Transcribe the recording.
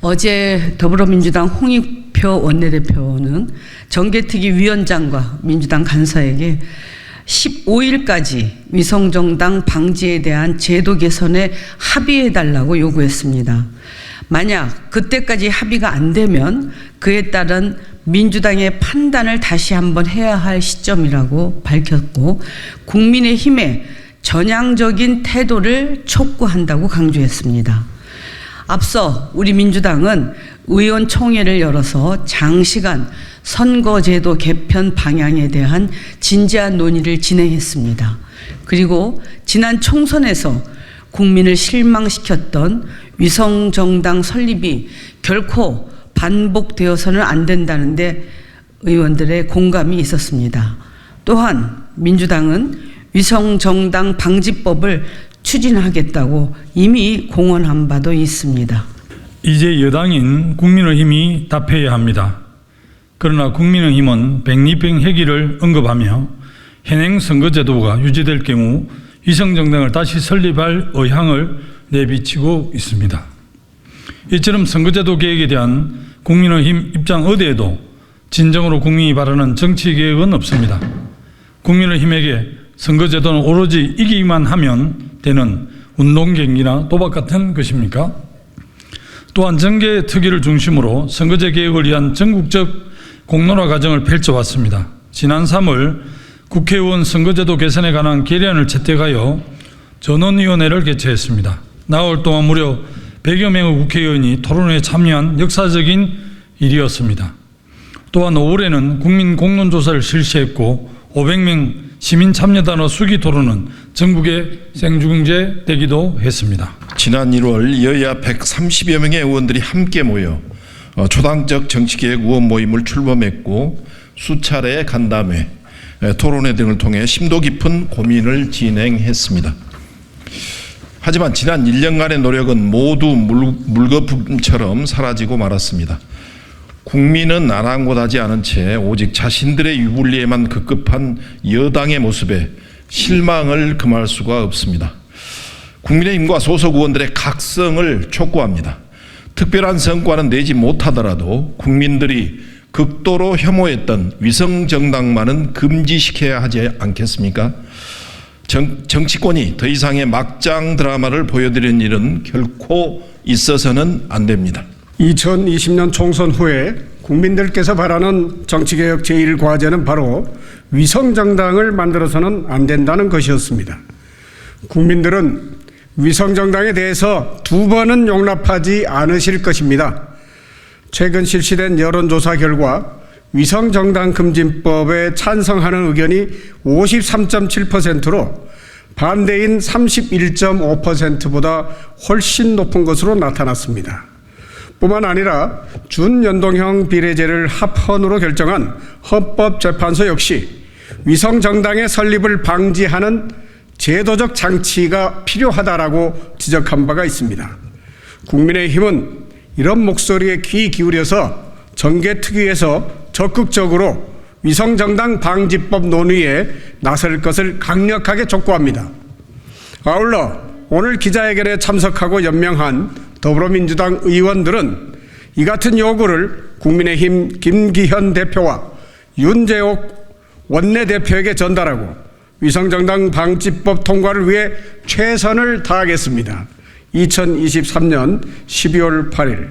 어제 더불어민주당 홍익표 원내대표는 정개특위 위원장과 민주당 간사에게 15일까지 위성정당 방지에 대한 제도 개선에 합의해달라고 요구했습니다. 만약 그때까지 합의가 안 되면 그에 따른 민주당의 판단을 다시 한번 해야 할 시점이라고 밝혔고, 국민의힘의 전향적인 태도를 촉구한다고 강조했습니다. 앞서 우리 민주당은 의원총회를 열어서 장시간 선거제도 개편 방향에 대한 진지한 논의를 진행했습니다. 그리고 지난 총선에서 국민을 실망시켰던 위성정당 설립이 결코 반복되어서는 안 된다는데 의원들의 공감이 있었습니다. 또한 민주당은 위성정당 방지법을 추진하겠다고 이미 공언한 바도 있습니다. 이제 여당인 국민의힘이 답해야 합니다. 그러나 국민의힘은 백리병회기를 언급하며 현행 선거제도가 유지될 경우 위성정당을 다시 설립할 의향을 내비치고 있습니다. 이처럼 선거제도 개혁에 대한 국민의힘 입장 어디에도 진정으로 국민이 바라는 정치개혁은 없습니다. 국민의힘에게 선거제도는 오로지 이기기만 하면 되는 운동경기나 도박 같은 것입니까? 또한 정개특위를 중심으로 선거제 개혁을 위한 전국적 공론화 과정을 펼쳐왔습니다. 지난 3월 국회의원 선거제도 개선에 관한 결의안을 채택하여 전원위원회를 개최했습니다. 나흘 동안 무려 100여 명의 국회의원이 토론회에 참여한 역사적인 일이었습니다. 또한 5월에는 국민 공론조사를 실시했고 500명 시민 참여단어 수기 토론은 전국에 생중계되기도 했습니다. 지난 1월 여야 130여 명의 의원들이 함께 모여 초당적 정치개혁 의원 모임을 출범했고 수차례의 간담회, 토론회 등을 통해 심도 깊은 고민을 진행했습니다. 하지만 지난 1년간의 노력은 모두 물거품처럼 사라지고 말았습니다. 국민은 아랑곳하지 않은 채 오직 자신들의 유불리에만 급급한 여당의 모습에 실망을 금할 수가 없습니다. 국민의힘과 소속 의원들의 각성을 촉구합니다. 특별한 성과는 내지 못하더라도 국민들이 극도로 혐오했던 위성정당만은 금지시켜야 하지 않겠습니까? 정치권이 더 이상의 막장 드라마를 보여드리는 일은 결코 있어서는 안 됩니다. 2020년 총선 후에 국민들께서 바라는 정치개혁 제1과제는 바로 위성정당을 만들어서는 안 된다는 것이었습니다. 국민들은 위성정당에 대해서 두 번은 용납하지 않으실 것입니다. 최근 실시된 여론조사 결과 위성정당 금지법에 찬성하는 의견이 53.7%로 반대인 31.5%보다 훨씬 높은 것으로 나타났습니다. 뿐만 아니라 준연동형 비례제를 합헌으로 결정한 헌법재판소 역시 위성정당의 설립을 방지하는 제도적 장치가 필요하다라고 지적한 바가 있습니다. 국민의힘은 이런 목소리에 귀 기울여서 정개특위에서 적극적으로 위성정당 방지법 논의에 나설 것을 강력하게 촉구합니다. 아울러 오늘 기자회견에 참석하고 연명한 더불어민주당 의원들은 이 같은 요구를 국민의힘 김기현 대표와 윤재옥 원내대표에게 전달하고 위성정당 방지법 통과를 위해 최선을 다하겠습니다. 2023년 12월 8일